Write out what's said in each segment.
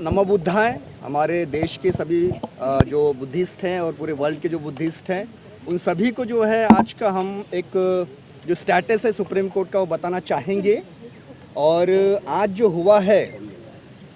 नमो बुद्धाय। हमारे देश के सभी जो बुद्धिस्ट हैं और पूरे वर्ल्ड के जो बुद्धिस्ट हैं उन सभी को जो है आज का हम एक जो स्टेटस है सुप्रीम कोर्ट का वो बताना चाहेंगे। और आज जो हुआ है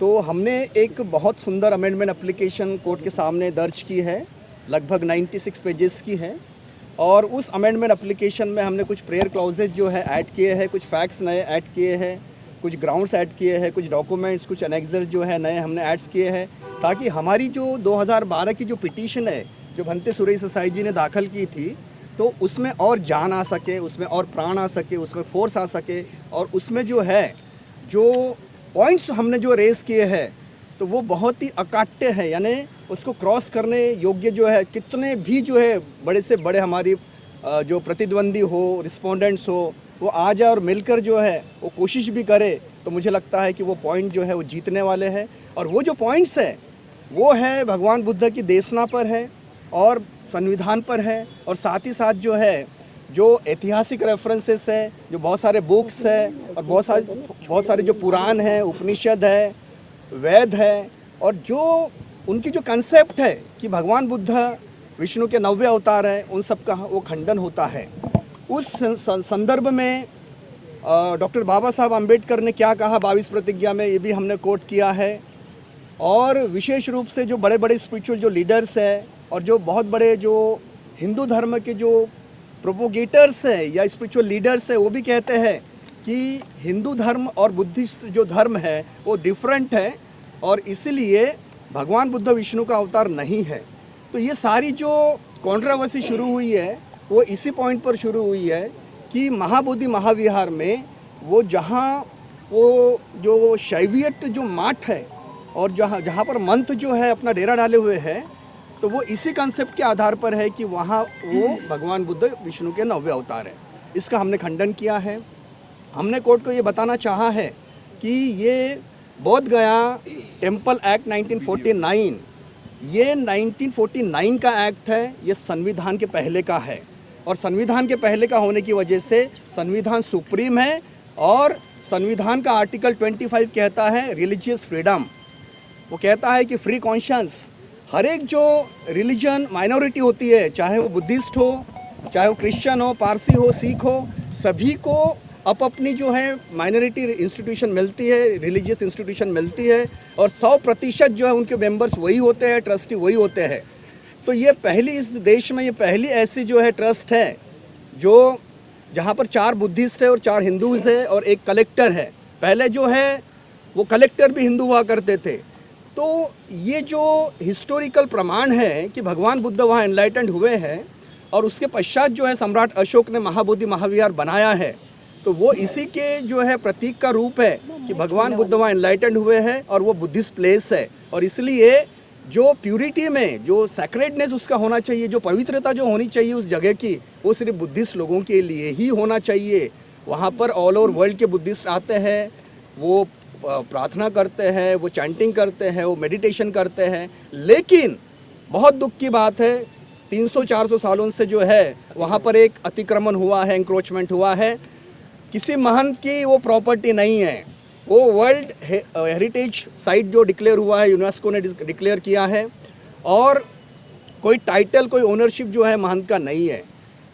तो हमने एक बहुत सुंदर अमेंडमेंट एप्लीकेशन कोर्ट के सामने दर्ज की है, लगभग 96 पेजेस की है। और उस अमेंडमेंट एप्लीकेशन में हमने कुछ प्रेयर क्लॉजेज जो है ऐड किए हैं, कुछ फैक्ट्स नए ऐड किए हैं, कुछ ग्राउंड्स ऐड किए हैं, कुछ डॉक्यूमेंट्स, कुछ एनेक्सर्स जो है नए हमने ऐड्स किए हैं, ताकि हमारी जो 2012 की जो पिटीशन है जो भंते सुरेश साई जी ने दाखिल की थी तो उसमें और जान आ सके, उसमें और प्राण आ सके, उसमें फोर्स आ सके। और उसमें जो है जो पॉइंट्स हमने जो रेस किए हैं तो वो बहुत ही अकाट्य है, यानी उसको क्रॉस करने योग्य जो है। कितने भी जो है बड़े से बड़े हमारी जो प्रतिद्वंदी हो, रिस्पोंडेंट्स हो, वो आ जाए और मिलकर जो है वो कोशिश भी करे तो मुझे लगता है कि वो पॉइंट जो है वो जीतने वाले हैं। और वो जो पॉइंट्स है वो है भगवान बुद्ध की देशना पर है और संविधान पर है, और साथ ही साथ जो है जो ऐतिहासिक रेफरेंसेस है, जो बहुत सारे बुक्स है और बहुत सारे जो पुराण है, उपनिषद है, वेद है, और जो उनकी जो कंसेप्ट है कि भगवान बुद्ध विष्णु के 90 अवतार हैं, उन सब का वो खंडन होता है। उस संदर्भ में डॉक्टर बाबा साहब अम्बेडकर ने क्या कहा 22 प्रतिज्ञा में, ये भी हमने कोट किया है। और विशेष रूप से जो बड़े बड़े स्पिरिचुअल जो लीडर्स हैं और जो बहुत बड़े जो हिंदू धर्म के जो प्रोपोगेटर्स हैं या स्पिरिचुअल लीडर्स हैं, वो भी कहते हैं कि हिंदू धर्म और बुद्धिस्ट जो धर्म है वो डिफरेंट है और इसलिए भगवान बुद्ध विष्णु का अवतार नहीं है। तो ये सारी जो कंट्रोवर्सी शुरू हुई है वो इसी पॉइंट पर शुरू हुई है कि महाबोधि महाविहार में वो जहाँ वो जो शैवियत जो मठ है और जहाँ पर मंथ जो है अपना डेरा डाले हुए है, तो वो इसी कंसेप्ट के आधार पर है कि वहाँ वो भगवान बुद्ध विष्णु के 90 अवतार है। इसका हमने खंडन किया है। हमने कोर्ट को ये बताना चाहा है कि ये बोध गया टेम्पल एक्ट 1949, ये 1949 का एक्ट है, ये संविधान के पहले का है। और संविधान के पहले का होने की वजह से संविधान सुप्रीम है। और संविधान का आर्टिकल 25 कहता है रिलीजियस फ्रीडम, वो कहता है कि फ्री कॉन्शियंस, हर एक जो रिलीजन माइनॉरिटी होती है, चाहे वो बुद्धिस्ट हो, चाहे वो क्रिश्चियन हो, पारसी हो, सिख हो, सभी को अपनी जो है माइनॉरिटी इंस्टीट्यूशन मिलती है, रिलीजियस इंस्टीट्यूशन मिलती है, और 100% जो है उनके मेंबर्स वही होते हैं, ट्रस्टी वही होते हैं। तो ये पहली इस देश में ये पहली ऐसी जो है ट्रस्ट है जो जहाँ पर 4 बुद्धिस्ट है और 4 हिंदूज़ है और एक कलेक्टर है। पहले जो है वो कलेक्टर भी हिंदू हुआ करते थे। तो ये जो हिस्टोरिकल प्रमाण है कि भगवान बुद्ध वहाँ एनलाइटेंड हुए हैं और उसके पश्चात जो है सम्राट अशोक ने महाबोधि महाविहार बनाया है, तो वो इसी के जो है प्रतीक का रूप है कि भगवान बुद्ध वहाँ एनलाइटेंड हुए हैं और वो बुद्धिस्ट प्लेस है। और इसलिए जो प्यूरिटी में जो सैक्रेडनेस उसका होना चाहिए, जो पवित्रता जो होनी चाहिए उस जगह की, वो सिर्फ बुद्धिस्ट लोगों के लिए ही होना चाहिए। वहाँ पर ऑल ओवर वर्ल्ड के बुद्धिस्ट आते हैं, वो प्रार्थना करते हैं, वो चैंटिंग करते हैं, वो मेडिटेशन करते हैं। लेकिन बहुत दुख की बात है 300-400 सालों से जो है वहाँ पर एक अतिक्रमण हुआ है, इंक्रोचमेंट हुआ है। किसी महंत की वो प्रॉपर्टी नहीं है, वो वर्ल्ड हेरिटेज साइट जो डिक्लेयर हुआ है, यूनेस्को ने डिक्लेयर किया है, और कोई टाइटल, कोई ओनरशिप जो है महंत का नहीं है।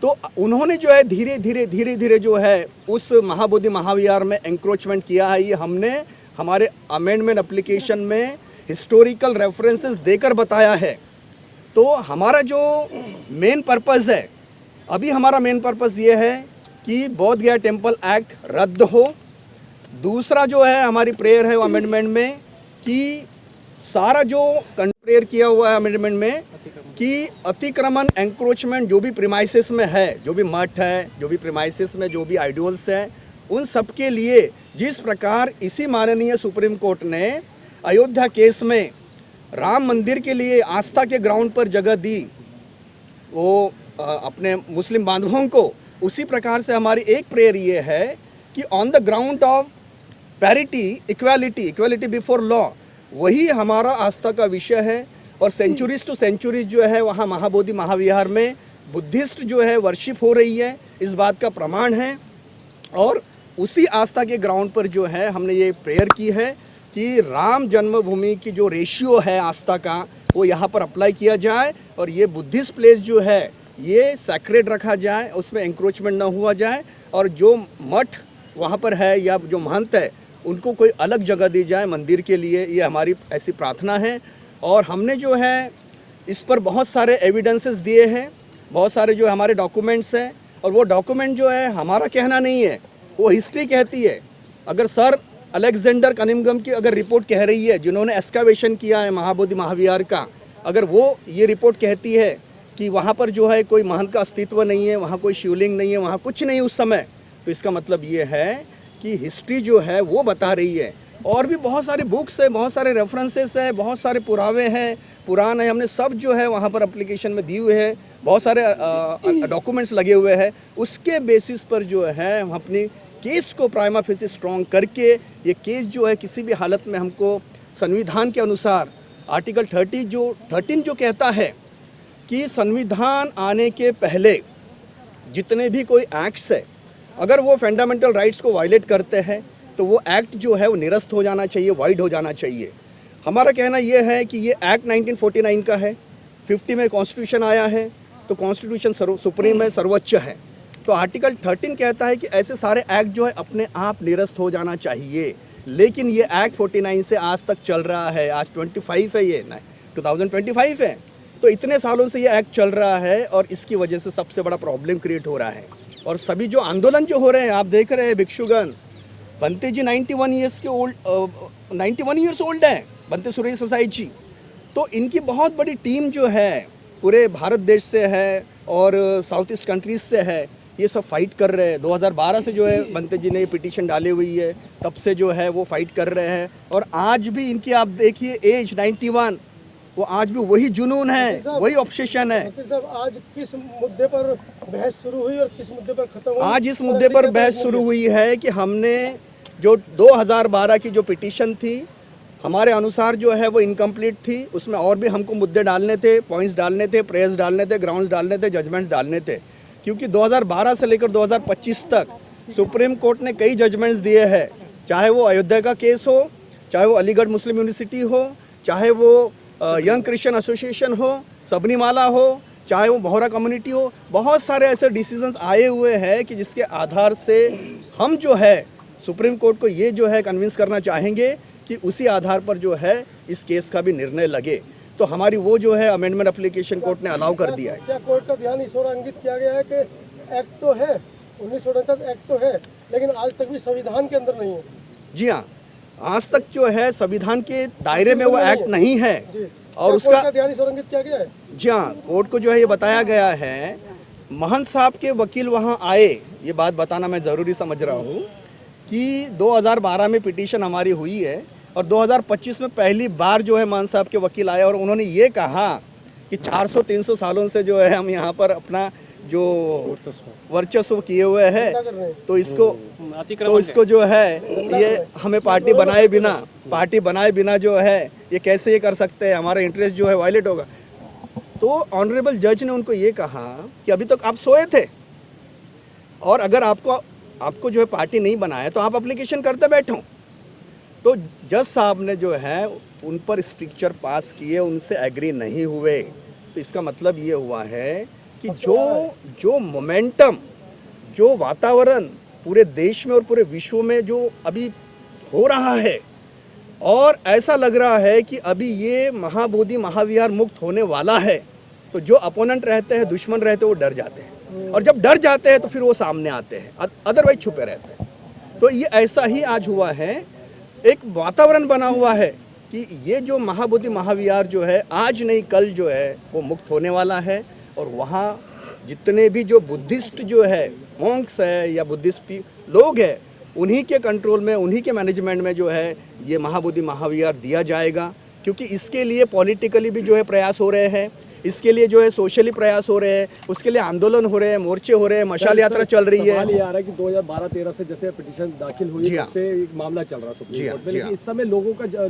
तो उन्होंने जो है धीरे धीरे जो है उस महाबोधि महाविहार में एंक्रोचमेंट किया है। ये हमने हमारे अमेंडमेंट एप्लीकेशन में हिस्टोरिकल रेफरेंसेस देकर बताया है। तो हमारा जो मेन पर्पज़ है, अभी हमारा मेन पर्पज़ ये है कि बोध गया टेम्पल एक्ट रद्द हो। दूसरा जो है हमारी प्रेयर है वो अमेंडमेंट में कि सारा जो प्रेयर किया हुआ है अमेंडमेंट में कि अतिक्रमण, एंक्रोचमेंट जो भी प्रीमाइसेस में है, जो भी मठ है, जो भी प्रीमाइसेस में जो भी आइडियल्स है, उन सब के लिए जिस प्रकार इसी माननीय सुप्रीम कोर्ट ने अयोध्या केस में राम मंदिर के लिए आस्था के ग्राउंड पर जगह दी वो अपने मुस्लिम बांधवों को, उसी प्रकार से हमारी एक प्रेयर ये है कि on the ground of parity, equality before law, वही हमारा आस्था का विषय है। और सेंचुरीज टू सेंचुरीज जो है वहाँ महाबोधि महाविहार में बुद्धिस्ट जो है वर्शिप हो रही है, इस बात का प्रमाण है। और उसी आस्था के ग्राउंड पर जो है हमने ये प्रेयर की है। कि राम जन्मभूमि की जो रेशियो है आस्था का वो यहाँ पर अप्लाई किया जाए और ये बुद्धिस्ट प्लेस जो है ये सैक्रेड रखा जाए, उसमें इंक्रोचमेंट ना हुआ जाए और जो मठ वहाँ पर है या जो महंत है उनको कोई अलग जगह दी जाए मंदिर के लिए। ये हमारी ऐसी प्रार्थना है और हमने जो है इस पर बहुत सारे एविडेंसेस दिए हैं, बहुत सारे जो हमारे डॉक्यूमेंट्स हैं और वो डॉक्यूमेंट जो है हमारा कहना नहीं है, वो हिस्ट्री कहती है। अगर सर अलेक्जेंडर कनिंघम की अगर रिपोर्ट कह रही है, जिन्होंने एक्सकावेशन किया है महाबोधि महाविहार का, अगर वो ये रिपोर्ट कहती है कि वहाँ पर जो है कोई महंत का अस्तित्व नहीं है, वहाँ कोई शिवलिंग नहीं है, वहाँ कुछ नहीं उस समय, तो इसका मतलब ये है कि हिस्ट्री जो है वो बता रही है। और भी बहुत सारे बुक्स हैं, बहुत सारे रेफरेंसेस हैं, बहुत सारे पुरावे हैं, पुराण है, हमने सब जो है वहाँ पर एप्लीकेशन में दिए हुए हैं, बहुत सारे डॉक्यूमेंट्स लगे हुए हैं। उसके बेसिस पर जो है हम अपनी केस को प्राइमा फेसी स्ट्रॉन्ग करके ये केस जो है किसी भी हालत में हमको संविधान के अनुसार आर्टिकल 13 जो कहता है कि संविधान आने के पहले जितने भी कोई एक्ट्स है अगर वो फंडामेंटल राइट्स को वायलेट करते हैं तो वो एक्ट जो है वो निरस्त हो जाना चाहिए, वाइड हो जाना चाहिए। हमारा कहना ये है कि ये एक्ट 1949 का है, 50 में कॉन्स्टिट्यूशन आया है, तो कॉन्स्टिट्यूशन सुप्रीम है, सर्वोच्च है। तो आर्टिकल 13 कहता है कि ऐसे सारे एक्ट जो है अपने आप निरस्त हो जाना चाहिए। लेकिन ये एक्ट 49 से आज तक चल रहा है, आज 25 है, ये 2025 है, तो इतने सालों से ये एक्ट चल रहा है और इसकी वजह से सबसे बड़ा प्रॉब्लम क्रिएट हो रहा है। और सभी जो आंदोलन जो हो रहे हैं, आप देख रहे हैं भिक्षुगण, बनते जी 91 ईयर्स ओल्ड है, बनते सूर्य ससाई जी, तो इनकी बहुत बड़ी टीम जो है पूरे भारत देश से है और साउथ ईस्ट कंट्रीज से है, ये सब फाइट कर रहे हैं। 2012 से जो है बनते जी ने पिटीशन डाली हुई है, तब से जो है वो फाइट कर रहे हैं और आज भी इनकी आप देखिए एज 91, वो आज भी वही जुनून है, वही ऑब्सेशन है। आज किस मुद्दे पर बहस शुरू हुई और किस मुद्दे पर खत्म हुई? आज इस मुद्दे पर बहस शुरू हुई है कि हमने जो 2012 की जो पिटीशन थी हमारे अनुसार जो है वो इनकम्प्लीट थी, उसमें और भी हमको मुद्दे डालने थे, पॉइंट्स डालने थे, प्रेयर्स डालने थे, ग्राउंड्स डालने थे, जजमेंट्स डालने थे। क्योंकि 2012 से लेकर 2025 तक सुप्रीम कोर्ट ने कई जजमेंट्स दिए हैं, चाहे वो अयोध्या का केस हो, चाहे वो अलीगढ़ मुस्लिम यूनिवर्सिटी हो, चाहे वो यंग क्रिश्चियन एसोसिएशन हो, सबरीमाला हो, चाहे वो बोहरा कम्युनिटी हो, बहुत सारे ऐसे डिसीजंस आए हुए हैं कि जिसके आधार से हम जो है सुप्रीम कोर्ट को ये जो है कन्विंस करना चाहेंगे कि उसी आधार पर जो है इस केस का भी निर्णय लगे। तो हमारी वो जो है अमेंडमेंट एप्लीकेशन कोर्ट ने अलाउ कर दिया है। क्या कोर्ट का ध्यान इस ओर अंकित किया गया है कि एक्ट तो है, 1949 एक्ट तो है, लेकिन आज तक भी संविधान के अंदर नहीं है? जी हाँ, आज तक जो है संविधान के दायरे में वो एक्ट नहीं है और उसका ध्यान इस ओर अंकित किया गया है? जी हाँ, कोर्ट को जो है ये बताया गया है, महंत साहब के वकील वहाँ आए, ये बात बताना मैं ज़रूरी समझ रहा हूँ कि 2012 में पिटीशन हमारी हुई है और 2025 में पहली बार जो है महंत साहब के वकील आए और उन्होंने ये कहा कि 400-300 सालों से जो है हम यहाँ पर अपना जो वर्चस्व किए हुए हैं, तो इसको जो है ये हमें पार्टी बनाए बिना जो है ये कैसे ये कर सकते हैं, हमारा इंटरेस्ट जो है वायलेट होगा। तो ऑनरेबल जज ने उनको ये कहा कि अभी तक आप सोए थे और अगर आपको जो है पार्टी नहीं बनाया तो आप एप्लीकेशन करते बैठो। तो जज साहब ने जो है उन पर स्ट्रिक्चर पास किए, उनसे एग्री नहीं हुए। तो इसका मतलब ये हुआ है कि जो मोमेंटम, जो वातावरण पूरे देश में और पूरे विश्व में जो अभी हो रहा है और ऐसा लग रहा है कि अभी ये महाबोधि महाविहार मुक्त होने वाला है, तो जो अपोनेंट रहते हैं, दुश्मन रहते हैं, वो डर जाते हैं और जब डर जाते हैं तो फिर वो सामने आते हैं, अदरवाइज छुपे रहते हैं। तो ये ऐसा ही आज हुआ है, एक वातावरण बना हुआ है कि ये जो महाबोधि महाविहार जो है आज नहीं कल जो है वो मुक्त होने वाला है और वहाँ जितने भी जो बुद्धिस्ट जो है मॉन्क्स है या बुद्धिस्ट लोग हैं, उन्हीं के कंट्रोल में, उन्हीं के मैनेजमेंट में जो है ये महाबोधि महाविहार दिया जाएगा। क्योंकि इसके लिए पॉलिटिकली भी जो है प्रयास हो रहे हैं, इसके लिए जो है सोशली प्रयास हो रहे हैं, उसके लिए आंदोलन हो रहे हैं, मोर्चे हो रहे हैं, मशाल यात्रा चल रही है। सवाल ये आ रहा है कि 2012-13 से जैसे पिटीशन दाखिल हुई है, उससे एक मामला चल रहा है सुप्रीम कोर्ट में, लेकिन इस समय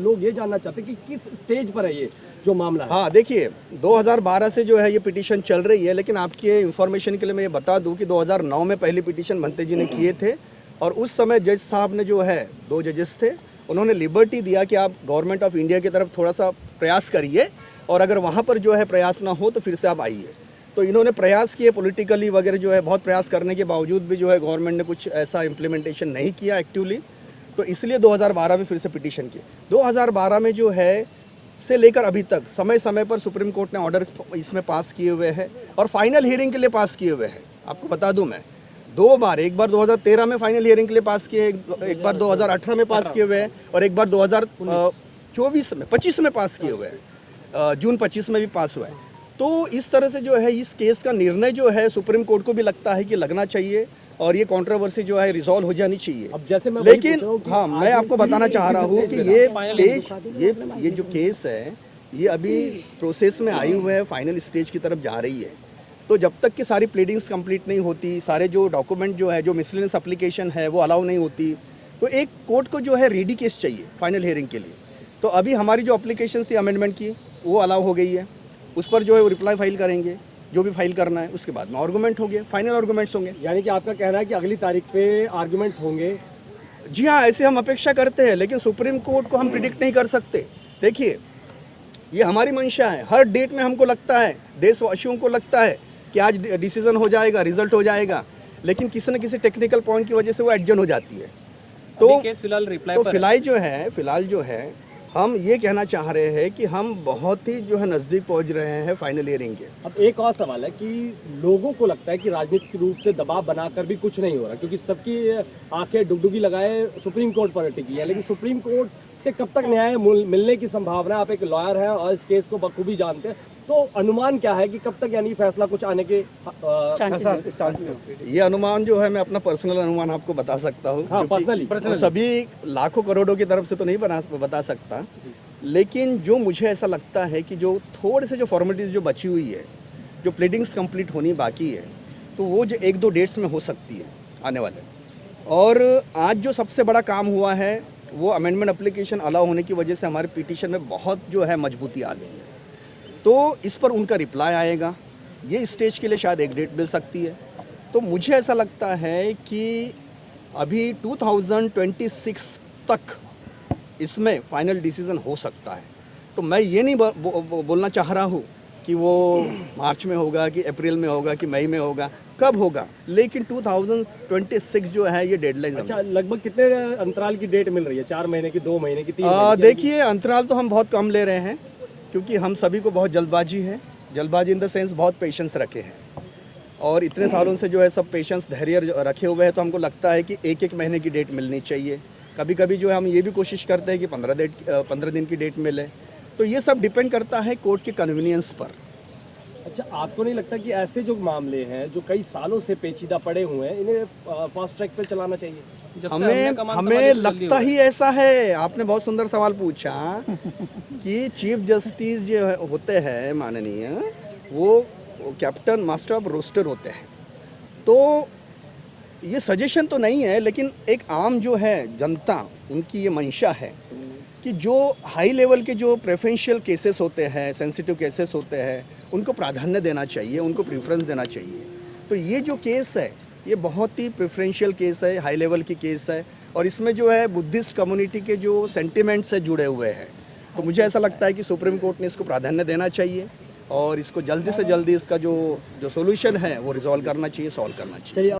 लोग ये जानना चाहते हैं कि किस स्टेज पर है ये जो मामला है। हाँ, देखिए 2012 से जो है ये पिटीशन चल रही है, लेकिन आपके इन्फॉर्मेशन के लिए मैं ये बता दूं कि 2009 में पहली पिटीशन भंते जी ने किए थे और उस समय जज साहब ने जो है 2 जजेस थे, उन्होंने लिबर्टी दिया कि आप गवर्नमेंट ऑफ इंडिया की तरफ थोड़ा सा प्रयास करिए और अगर वहाँ पर जो है प्रयास ना हो तो फिर से आप आइए। तो इन्होंने प्रयास किए पॉलिटिकली वगैरह जो है, बहुत प्रयास करने के बावजूद भी जो है गवर्नमेंट ने कुछ ऐसा इम्प्लीमेंटेशन नहीं किया एक्टिवली। तो इसलिए 2012 में फिर से पिटीशन किए। 2012 में जो है से लेकर अभी तक समय समय पर सुप्रीम कोर्ट ने ऑर्डर इसमें पास किए हुए हैं और फाइनल हियरिंग के लिए पास किए हुए हैं। आपको बता दूं मैं 2 बार, एक बार 2013 में फाइनल हियरिंग के लिए पास किए, एक बार 2018 में पास किए हुए हैं और एक बार 2024 में 25 में पास किए हुए हैं, जून 25 में भी पास हुआ है। तो इस तरह से जो है इस केस का निर्णय जो है सुप्रीम कोर्ट को भी लगता है कि लगना चाहिए और ये कंट्रोवर्सी जो है रिजॉल्व हो जानी चाहिए। अब जैसे मैं लेकिन हाँ, मैं आपको बताना चाह रहा हूँ कि ये जो केस है ये अभी प्रोसेस में आई हुए है, फाइनल स्टेज की तरफ जा रही है। तो जब तक कि सारी प्लीडिंग्स कंप्लीट नहीं होती, सारे जो डॉक्यूमेंट जो है, जो मिसलेनियस एप्लीकेशन है वो अलाउ नहीं होती, तो एक कोर्ट को जो है रेडी केस चाहिए फाइनल हियरिंग के लिए। तो अभी हमारी जो एप्लीकेशन थी अमेंडमेंट की वो अलाउ हो गई है, उस पर जो है वो रिप्लाई फाइल करेंगे, जो भी फाइल करना है उसके बाद में आर्गूमेंट होंगे, फाइनल आर्गूमेंट्स होंगे। यानी कि आपका कहना है कि अगली तारीख पे आर्गुमेंट्स होंगे? जी हाँ, ऐसे हम अपेक्षा करते हैं, लेकिन सुप्रीम कोर्ट को हम प्रिडिक्ट नहीं कर सकते। देखिए ये हमारी मंशा है, हर डेट में हमको लगता है, देशवासियों को लगता है कि आज डिसीजन हो जाएगा, रिजल्ट हो जाएगा, लेकिन किसी न किसी टेक्निकल पॉइंट की वजह से वो एडजर्न हो जाती है। तो फिलहाल जो है हम ये कहना चाह रहे हैं कि हम बहुत ही जो है नज़दीक पहुंच रहे हैं फाइनल हियरिंग के। अब एक और सवाल है कि लोगों को लगता है कि राजनीतिक रूप से दबाव बनाकर भी कुछ नहीं हो रहा, क्योंकि सबकी आंखें डुगडुगी लगाए सुप्रीम कोर्ट पर टिकी है, लेकिन सुप्रीम कोर्ट से कब तक न्याय मिलने की संभावना है? आप एक लॉयर हैं और इस केस को बखूबी जानते हैं, तो अनुमान क्या है कि कब तक यानी फैसला कुछ आने के चांसेस? ये अनुमान जो है मैं अपना पर्सनल अनुमान आपको बता सकता हूँ, हाँ, क्योंकि सभी लाखों करोड़ों की तरफ से तो नहीं बता सकता, लेकिन जो मुझे ऐसा लगता है कि जो थोड़े से जो फॉर्मेलिटीज जो बची हुई है, जो प्लीडिंग्स कंप्लीट होनी बाकी है, तो वो जो 1-2 डेट्स में हो सकती है आने वाले। और आज जो सबसे बड़ा काम हुआ है वो अमेंडमेंट एप्लीकेशन अलाउ होने की वजह से हमारे पिटीशन में बहुत जो है मजबूती आ गई है। तो इस पर उनका रिप्लाई आएगा, ये स्टेज के लिए शायद एक डेट मिल सकती है। तो मुझे ऐसा लगता है कि अभी 2026 तक इसमें फाइनल डिसीजन हो सकता है। तो मैं ये नहीं बोलना चाह रहा हूँ कि वो मार्च में होगा कि अप्रैल में होगा कि मई में होगा, कब होगा, लेकिन 2026 जो है ये डेडलाइन। अच्छा, लगभग कितने अंतराल की डेट मिल रही है? 4 महीने की, 2 महीने की, 3 महीने की? देखिए अंतराल तो हम बहुत कम ले रहे हैं, क्योंकि हम सभी को बहुत जल्दबाजी है, जल्दबाजी इन द सेंस बहुत पेशेंस रखे हैं और इतने सालों से जो है सब पेशेंस धैर्य रखे हुए हैं। तो हमको लगता है कि 1-1 महीने की डेट मिलनी चाहिए। कभी कभी जो है हम ये भी कोशिश करते हैं कि 15 दिन की डेट मिले। तो ये सब डिपेंड करता है कोर्ट के कन्वीनियंस पर। अच्छा, आपको नहीं लगता कि ऐसे जो मामले हैं जो कई सालों से पेचीदा पड़े हुए हैं, इन्हें फास्ट ट्रैक पे चलाना चाहिए? हमें लगता ही ऐसा है। आपने बहुत सुंदर सवाल पूछा कि चीफ जस्टिस जो होते हैं माननीय, वो कैप्टन मास्टर ऑफ रोस्टर होते हैं। तो ये सजेशन तो नहीं है, लेकिन एक आम जो है जनता, उनकी ये मंशा है कि जो हाई लेवल के जो प्रेफरेंशियल केसेस होते हैं, सेंसिटिव केसेस होते हैं, उनको प्राधान्य देना चाहिए, उनको प्रेफरेंस देना चाहिए। तो ये जो केस है ये बहुत ही प्रेफरेंशियल केस है, हाई लेवल की केस है और इसमें जो है बुद्धिस्ट कम्युनिटी के जो सेंटिमेंट्स से जुड़े हुए हैं। तो मुझे ऐसा लगता है कि सुप्रीम कोर्ट ने इसको प्राधान्य देना चाहिए और इसको जल्दी से जल्दी इसका जो सॉल्यूशन है वो रिजॉल्व करना चाहिए, सॉल्व करना चाहिए।